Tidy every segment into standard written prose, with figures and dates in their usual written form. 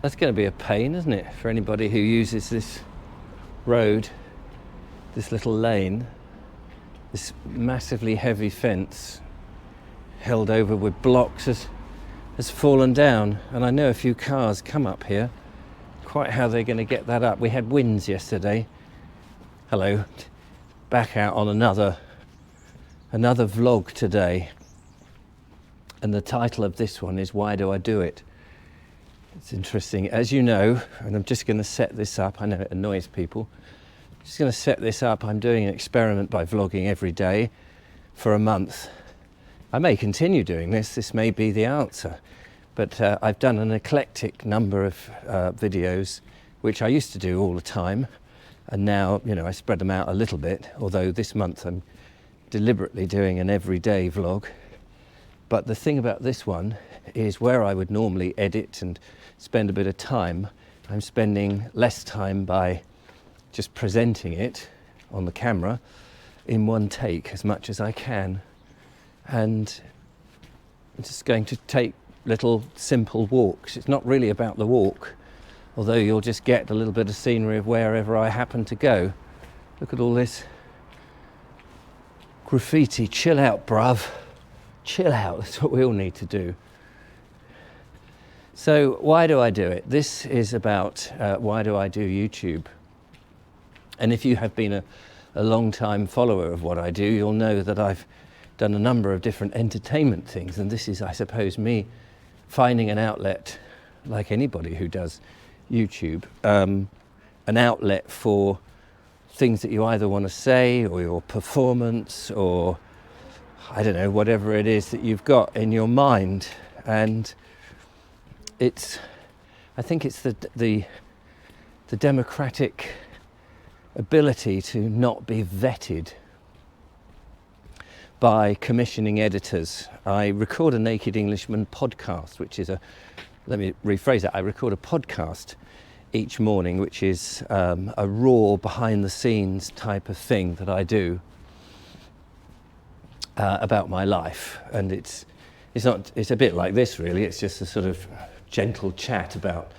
That's going to be a pain, isn't it, for anybody who uses this road, this little lane. This massively heavy fence held over with blocks has fallen down, and I know a few cars come up here. Quite how they're going to get that up. We had winds yesterday. Hello, back out on another vlog today, and the title of this one is Why Do I Do It? It's interesting, as you know, and I'm just going to set this up. I know it annoys people. I'm just going to set this up. I'm doing an experiment by vlogging every day for a month. I may continue doing this. This may be the answer. But I've done an eclectic number of videos, which I used to do all the time. And now, I spread them out a little bit, although this month I'm deliberately doing an everyday vlog. But the thing about this one is where I would normally edit and spend a bit of time, I'm spending less time by just presenting it on the camera in one take as much as I can. And I'm just going to take little simple walks. It's not really about the walk, although you'll just get a little bit of scenery of wherever I happen to go. Look at all this graffiti. Chill out, bruv. Chill out. That's what we all need to do. So why do I do it? This is about why do I do YouTube? And if you have been a long-time follower of what I do, you'll know that I've done a number of different entertainment things, and this is, I suppose, me finding an outlet, like anybody who does YouTube, an outlet for things that you either want to say, or your performance, or I don't know, whatever it is that you've got in your mind. And I think it's the democratic ability to not be vetted by commissioning editors. I record a Naked Englishman podcast, which is let me rephrase that, I record a podcast each morning, which is a raw, behind the scenes type of thing that I do about my life. And it's a bit like this, really. It's just a sort of gentle chat about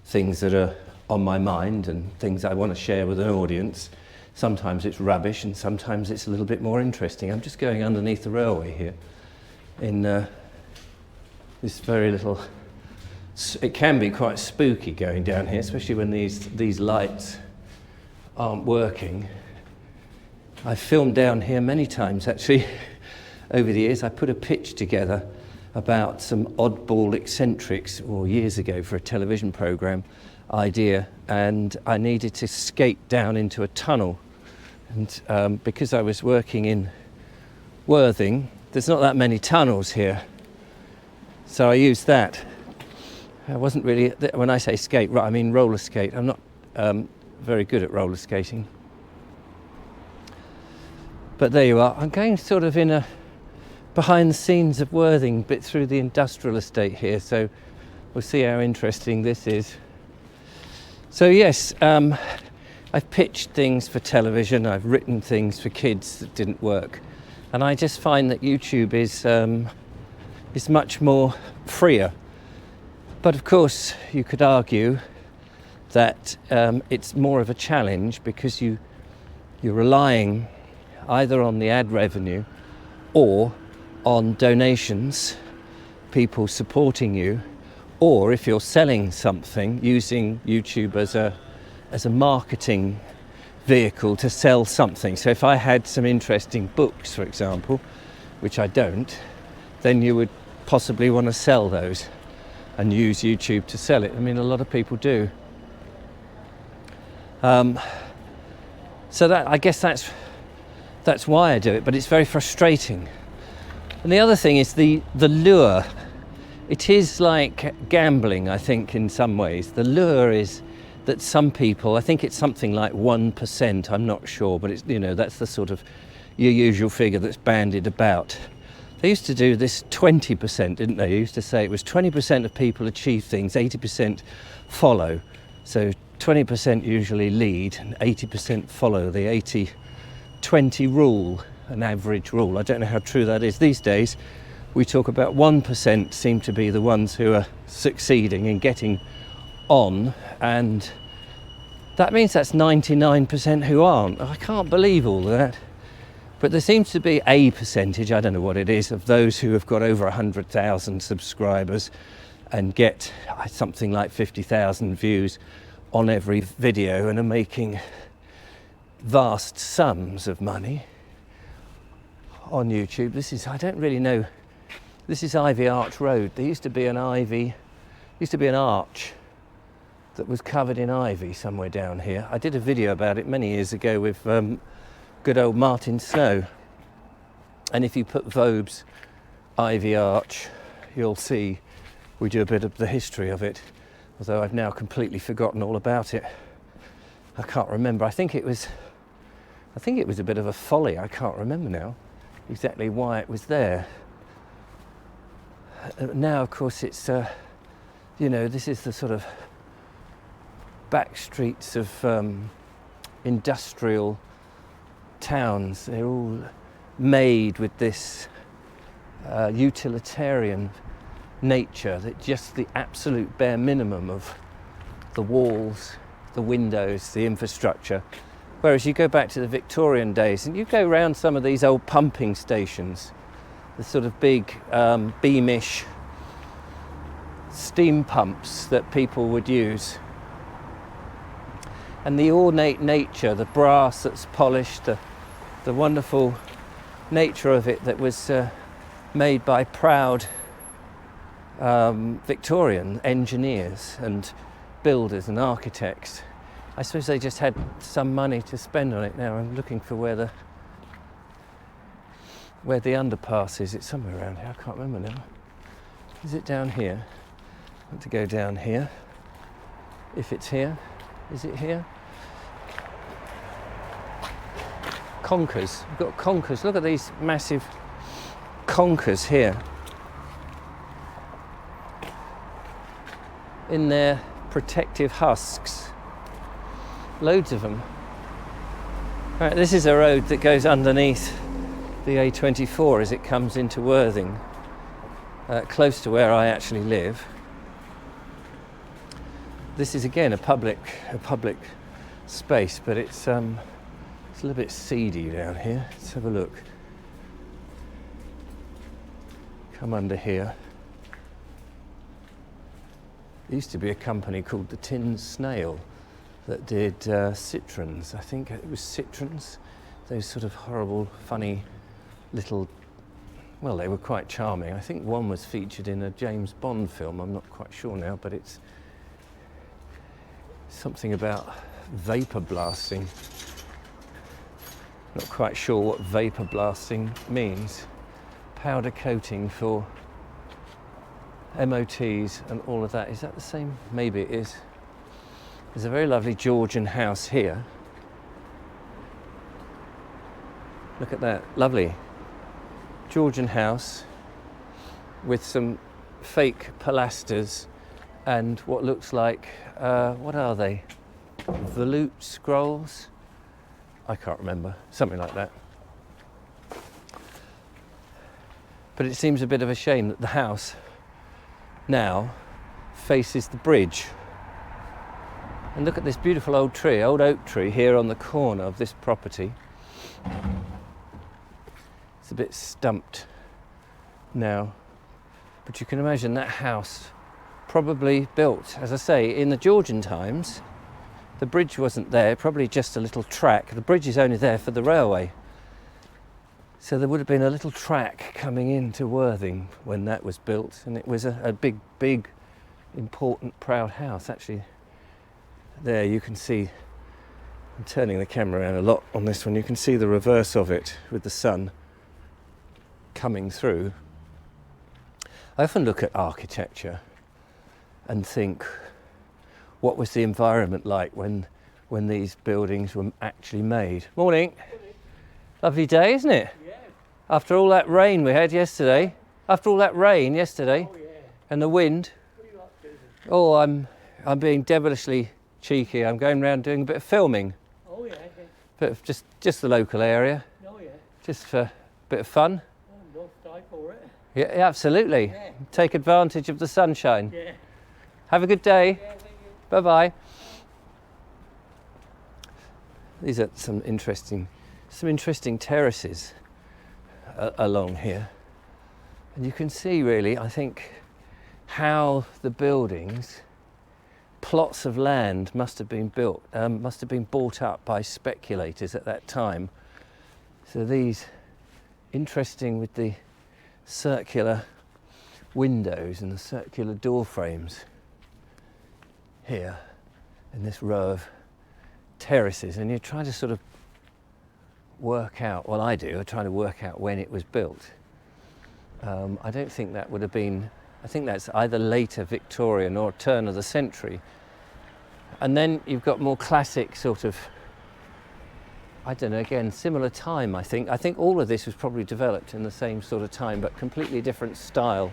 things that are on my mind and things I want to share with an audience. Sometimes it's rubbish and sometimes it's a little bit more interesting. I'm just going underneath the railway here in this very little... It can be quite spooky going down here, especially when these lights aren't working. I've filmed down here many times, actually, over the years. I put a pitch together about some oddball eccentrics, or years ago for a television programme idea, and I needed to skate down into a tunnel. And because I was working in Worthing, there's not that many tunnels here, so I used that. I wasn't really, when I say skate, right, I mean roller skate. I'm not very good at roller skating. But there you are. I'm going sort of in a behind the scenes of Worthing, bit through the industrial estate here, so we'll see how interesting this is. So yes, I've pitched things for television, I've written things for kids that didn't work, and I just find that YouTube is much more freer. But of course, you could argue that it's more of a challenge because you're relying either on the ad revenue or on donations, people supporting you, or if you're selling something, using YouTube as a marketing vehicle to sell something. So if I had some interesting books, for example, which I don't, then you would possibly want to sell those and use YouTube to sell it. I mean, a lot of people do. So that, I guess that's why I do it, but it's very frustrating. And the other thing is the lure. It is like gambling, I think, in some ways. The lure is that some people, I think it's something like 1%, I'm not sure, but it's, that's the sort of your usual figure that's bandied about. They used to do this 20%, didn't they? They used to say it was 20% of people achieve things, 80% follow. So 20% usually lead and 80% follow, the 80-20 rule, an average rule. I don't know how true that is these days. We talk about 1% seem to be the ones who are succeeding in getting on, and that means that's 99% who aren't. I can't believe all that. But there seems to be a percentage, I don't know what it is, of those who have got over 100,000 subscribers and get something like 50,000 views on every video and are making vast sums of money on YouTube. This is, I don't really know, this is Ivy Arch Road. There used to be an arch that was covered in ivy somewhere down here. I did a video about it many years ago with good old Martin Snow. And if you put Vobes Ivy Arch, you'll see we do a bit of the history of it, although I've now completely forgotten all about it. I can't remember. I think it was a bit of a folly. I can't remember now exactly why it was there. Now, of course, it's you know, this is the sort of back streets of industrial towns. They're all made with this utilitarian nature, that just the absolute bare minimum of the walls, the windows, the infrastructure. Whereas you go back to the Victorian days and you go around some of these old pumping stations, the sort of big beamish steam pumps that people would use, and the ornate nature, the brass that's polished, the wonderful nature of it that was made by proud Victorian engineers and builders and architects. I suppose they just had some money to spend on it. Now I'm looking for where the underpass is. It's somewhere around here. I can't remember now. Is it down here? I want to go down here. If it's here. Is it here? Conkers. We've got conkers. Look at these massive conkers here. In their protective husks. Loads of them. Right, this is a road that goes underneath the A24 as it comes into Worthing, close to where I actually live. This is again a public space, but it's a little bit seedy down here. Let's have a look. Come under here. There used to be a company called the Tin Snail that did citrons. I think it was citrons. Those sort of horrible, funny little, well, they were quite charming. I think one was featured in a James Bond film. I'm not quite sure now, but it's something about vapor blasting. Not quite sure what vapor blasting means. Powder coating for MOTs and all of that. Is that the same? Maybe it is. There's a very lovely Georgian house here. Look at that, lovely Georgian house with some fake pilasters and what looks like, what are they? Volute scrolls? I can't remember, something like that. But it seems a bit of a shame that the house now faces the bridge. And look at this beautiful old tree, old oak tree here on the corner of this property. It's a bit stumped now, but you can imagine that house probably built, as I say, in the Georgian times. The bridge wasn't there, probably just a little track. The bridge is only there for the railway. So there would have been a little track coming into Worthing when that was built, and it was a big, big, important, proud house. Actually, there you can see, I'm turning the camera around a lot on this one, you can see the reverse of it with the sun coming through. I often look at architecture and think, what was the environment like when these buildings were actually made? Morning. Lovely day, isn't it? Yeah. After all that rain we had yesterday. After all that rain yesterday. Oh, yeah. And the wind. What are you up to? Oh, I'm being devilishly cheeky. I'm going around doing a bit of filming. Oh, yeah. Bit of just the local area. Oh, yeah. Just for a bit of fun. Oh, no die for it. Yeah, absolutely. Yeah. Take advantage of the sunshine. Yeah. Have a good day. Yeah, thank you. Bye-bye. These are some interesting terraces along here. And you can see really, I think, how the buildings, plots of land must have been built, must have been bought up by speculators at that time. So these, interesting with the circular windows and the circular door frames here in this row of terraces, and you try to sort of work out, well I do, I try to work out when it was built. I don't think that would have been, I think that's either later Victorian or turn of the century. And then you've got more classic sort of, I don't know, again, similar time I think. I think all of this was probably developed in the same sort of time, but completely different style.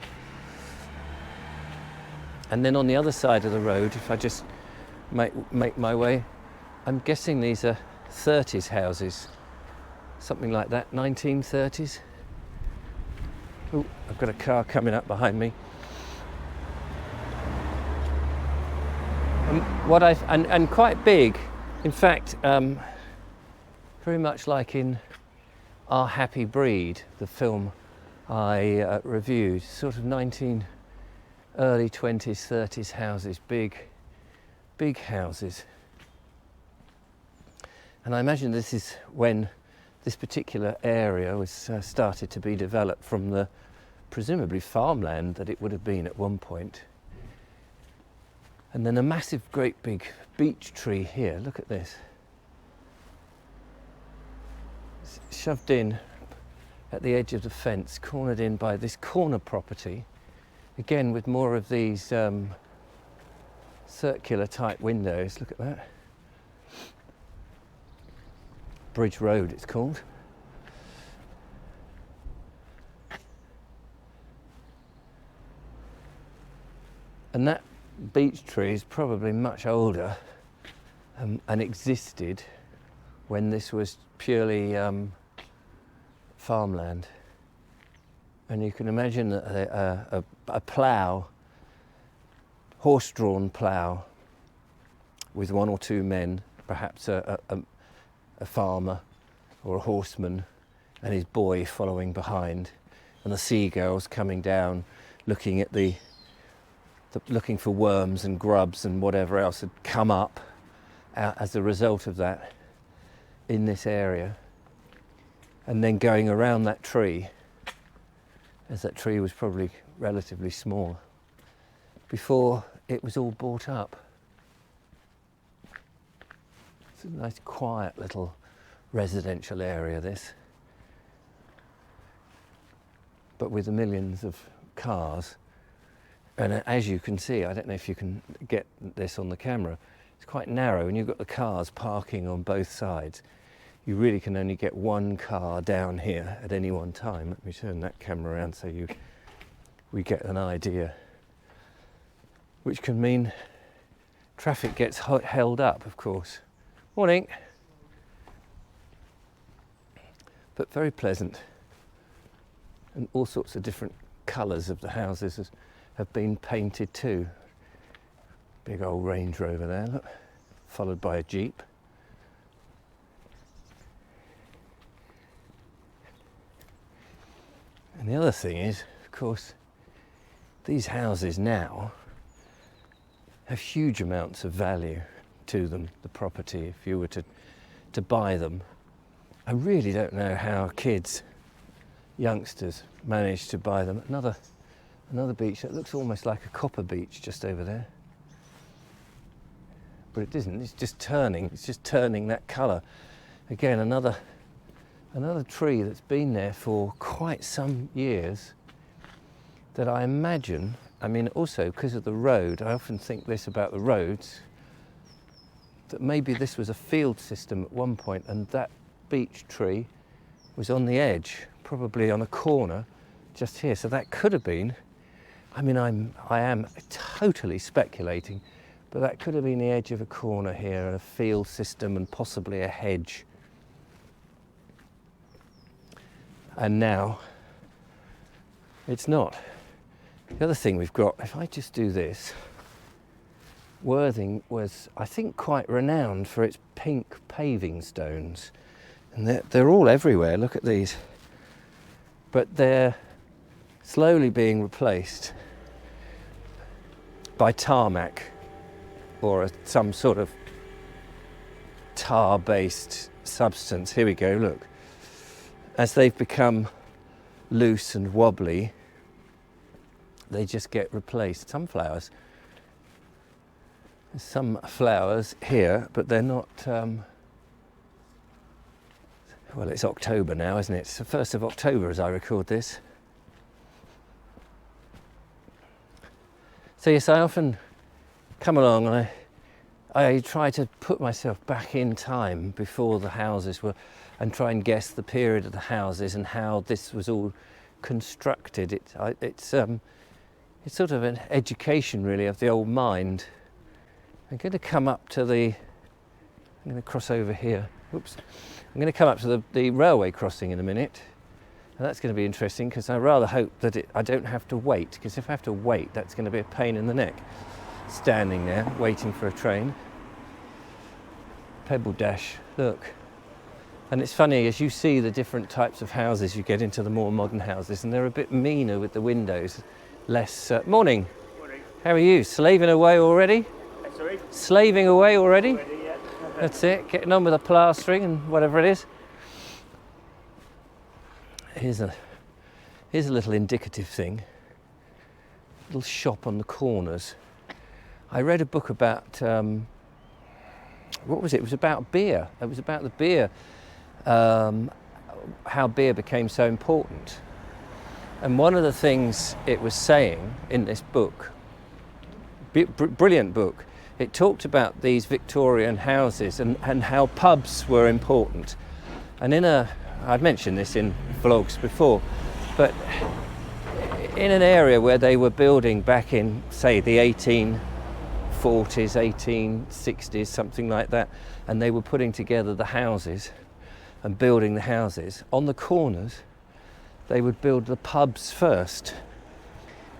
And then on the other side of the road, if I just make my way, I'm guessing these are 30s houses, something like that, 1930s. Oh, I've got a car coming up behind me. And quite big, in fact, very much like in Our Happy Breed, the film I reviewed, sort of early 20s, 30s houses, big houses. And I imagine this is when this particular area was started to be developed from the presumably farmland that it would have been at one point. And then a massive, great big beech tree here. Look at this. It's shoved in at the edge of the fence, cornered in by this corner property. Again, with more of these circular type windows. Look at that. Bridge Road, it's called. And that beech tree is probably much older and existed when this was purely farmland. And you can imagine a plough, horse-drawn plough, with one or two men, perhaps a farmer or a horseman and his boy following behind, and the seagulls coming down looking at looking for worms and grubs and whatever else had come up as a result of that in this area, and then going around that tree, as that tree was probably relatively small, before it was all bought up. It's a nice quiet little residential area, this, but with the millions of cars. And as you can see, I don't know if you can get this on the camera, it's quite narrow, and you've got the cars parking on both sides. You really can only get one car down here at any one time. Let me turn that camera around so we get an idea. Which can mean traffic gets held up, of course. Morning. But very pleasant. And all sorts of different colours of the houses have been painted too. Big old Range Rover there, look, followed by a Jeep. And the other thing is, of course, these houses now have huge amounts of value to them, the property, if you were to buy them. I really don't know how kids, youngsters, manage to buy them. Another beach that looks almost like a copper beach just over there. But it isn't, it's just turning that colour. Again, another tree that's been there for quite some years, that I imagine, I mean also because of the road, I often think this about the roads, that maybe this was a field system at one point and that beech tree was on the edge, probably on a corner just here. So that could have been, I mean I am totally speculating, but that could have been the edge of a corner here and a field system and possibly a hedge. And now it's not. The other thing we've got, if I just do this, Worthing was, I think, quite renowned for its pink paving stones. And they're all everywhere, look at these. But they're slowly being replaced by tarmac or some sort of tar-based substance. Here we go, look. As they've become loose and wobbly, they just get replaced. Some flowers here, but they're not, well, it's October now, isn't it? It's the 1st of October as I record this. So yes, I often come along and I try to put myself back in time before the houses were, and try and guess the period of the houses and how this was all constructed. It's sort of an education really of the old mind. I'm going to come up to I'm going to cross over here. Oops. I'm going to come up to the railway crossing in a minute. And that's going to be interesting because I rather hope that I don't have to wait, because if I have to wait, that's going to be a pain in the neck. Standing there, waiting for a train. Pebble Dash, look. And it's funny, as you see the different types of houses, you get into the more modern houses, and they're a bit meaner with the windows. Less... Morning. Morning. How are you? Slaving away already? Sorry? Slaving away already? Ready yet? That's it, getting on with the plastering and whatever it is. Here's a little indicative thing. Little shop on the corners. I read a book about, what was it? It was about beer. It was about the beer, how beer became so important. And one of the things it was saying in this book, brilliant book, it talked about these Victorian houses and how pubs were important. And I've mentioned this in vlogs before, but in an area where they were building back in, say, the 1840s, 1860s, something like that, and they were putting together the houses and building the houses, on the corners, they would build the pubs first.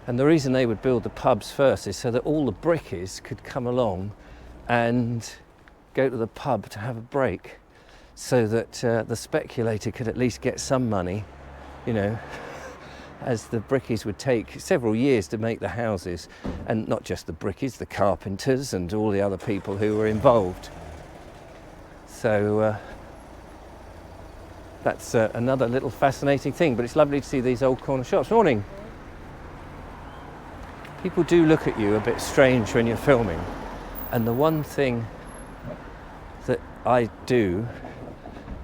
And the reason they would build the pubs first is so that all the brickies could come along and go to the pub to have a break, so that the speculator could at least get some money, you know, as the brickies would take several years to make the houses, and not just the brickies, the carpenters and all the other people who were involved. So that's another little fascinating thing, but it's lovely to see these old corner shops. Morning. People do look at you a bit strange when you're filming, and the one thing that I do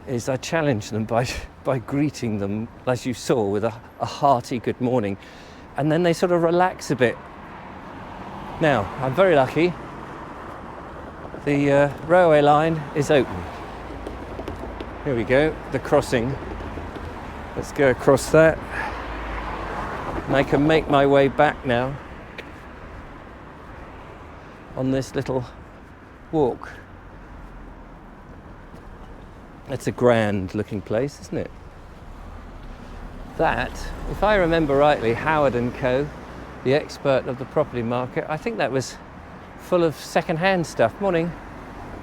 is I challenge them by greeting them, as you saw, with a hearty good morning, and then they sort of relax a bit. Now, I'm very lucky. The railway line is open. Here we go, the crossing. Let's go across that. And I can make my way back now on this little walk. It's a grand looking place, isn't it? That, if I remember rightly, Howard & Co, the expert of the property market, I think that was full of second-hand stuff. Morning.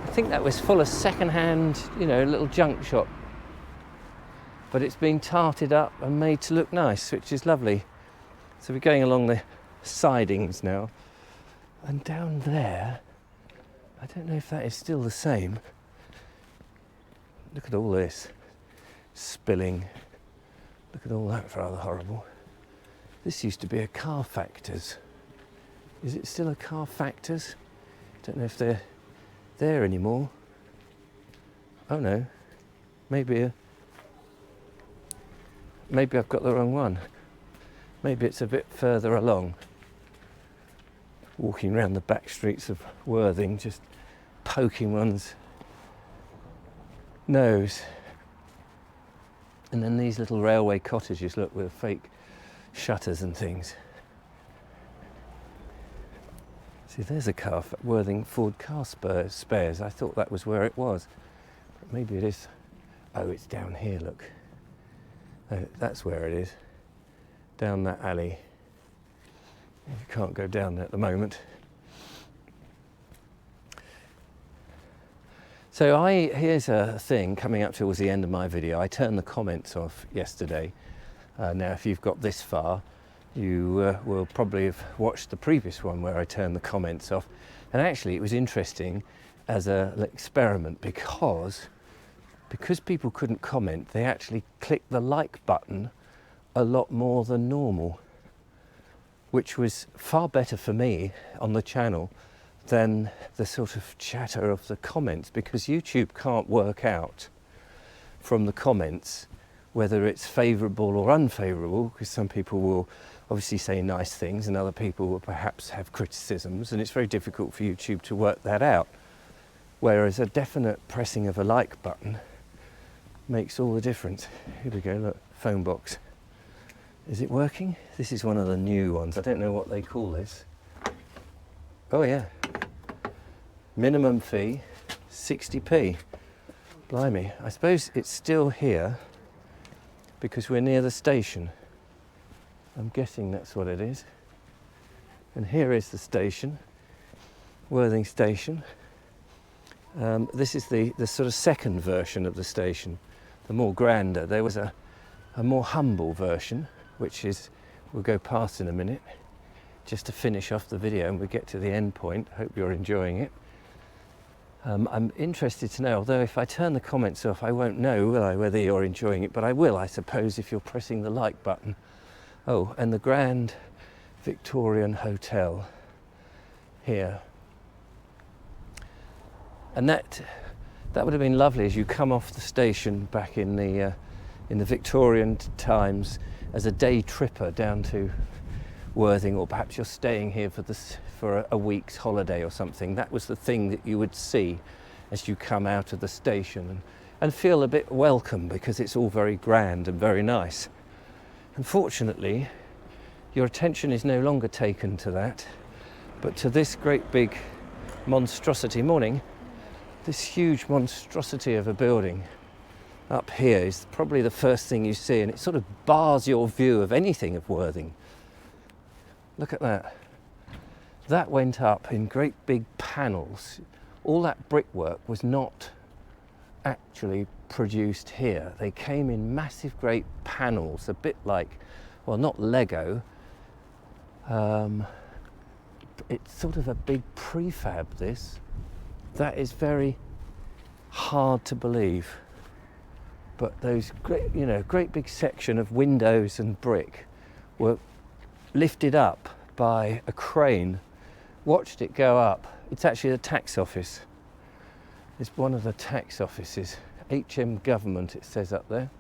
I think that was full of second-hand, you know, little junk shop. But it's been tarted up and made to look nice, which is lovely. So we're going along the sidings now. And down there, I don't know if that is still the same. Look at all this spilling. Look at all that, rather horrible. This used to be a car factors. Is it still a car factors? Don't know if they're there anymore. Oh no, maybe I've got the wrong one. Maybe it's a bit further along. Walking around the back streets of Worthing, just poking one's nose. And then these little railway cottages, look, with fake shutters and things. See, there's a car, Worthing Ford car spares. I thought that was where it was. But maybe it is. Oh, it's down here, look. Oh, that's where it is. Down that alley. You can't go down there at the moment. So here's a thing coming up towards the end of my video. I turned the comments off yesterday. Now if you've got this far, you will probably have watched the previous one where I turned the comments off. And actually it was interesting as an experiment because people couldn't comment, they actually clicked the like button a lot more than normal, which was far better for me on the channel than the sort of chatter of the comments, because YouTube can't work out from the comments whether it's favourable or unfavourable, because some people will obviously say nice things and other people will perhaps have criticisms, and it's very difficult for YouTube to work that out. Whereas a definite pressing of a like button makes all the difference. Here we go, look, phone box. Is it working? This is one of the new ones. I don't know what they call this. Oh yeah. Minimum fee, 60p. Blimey. I suppose it's still here because we're near the station. I'm guessing that's what it is. And here is the station, Worthing Station. This is the sort of second version of the station, the more grander. There was a more humble version, which is, we'll go past in a minute, just to finish off the video and we get to the end point. Hope you're enjoying it. I'm interested to know, although if I turn the comments off, I won't know, will I, whether you're enjoying it, but I will, I suppose, if you're pressing the like button. Oh, and the Grand Victorian Hotel here. And that would have been lovely as you come off the station back in the Victorian times as a day tripper down to Worthing, or perhaps you're staying here for a week's holiday or something. That was the thing that you would see as you come out of the station and feel a bit welcome, because it's all very grand and very nice. Unfortunately, your attention is no longer taken to that, but to this great big monstrosity. Morning. This huge monstrosity of a building up here is probably the first thing you see, and it sort of bars your view of anything of Worthing. Look at that. That went up in great big panels. All that brickwork was not actually produced here. They came in massive great panels, a bit like, well, not Lego. It's sort of a big prefab, this. That is very hard to believe. But those great big section of windows and brick were lifted up by a crane. Watched it go up. It's actually the tax office. It's one of the tax offices. HM Government, it says up there.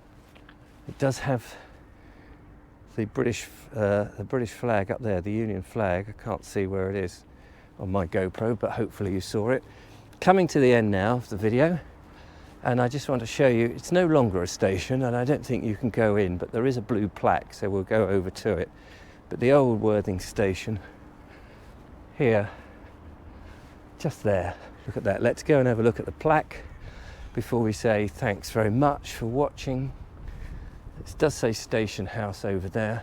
It does have the British flag up there, the Union flag. I can't see where it is on my GoPro, but hopefully you saw it. Coming to the end now of the video, and I just want to show you, it's no longer a station, and I don't think you can go in, but there is a blue plaque, so we'll go over to it. But the old Worthing station here, just there. Look at that. Let's go and have a look at the plaque before we say thanks very much for watching. It does say Station House over there.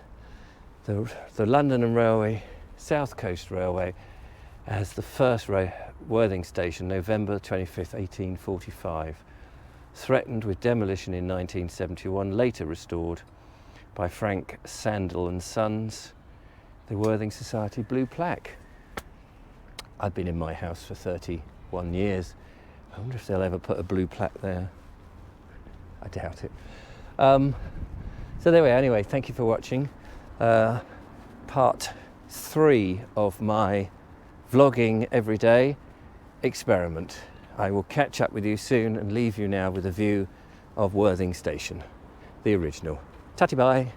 The London and Railway, South Coast Railway, as the first Worthing station, November 25th, 1845. Threatened with demolition in 1971, later restored by Frank Sandal and Sons. The Worthing Society blue plaque. I've been in my house for 31 years. I wonder if they'll ever put a blue plaque there. I doubt it. So there we are. Anyway, thank you for watching. Part 3 of my vlogging every day experiment. I will catch up with you soon and leave you now with a view of Worthing Station, the original. Tatty bye.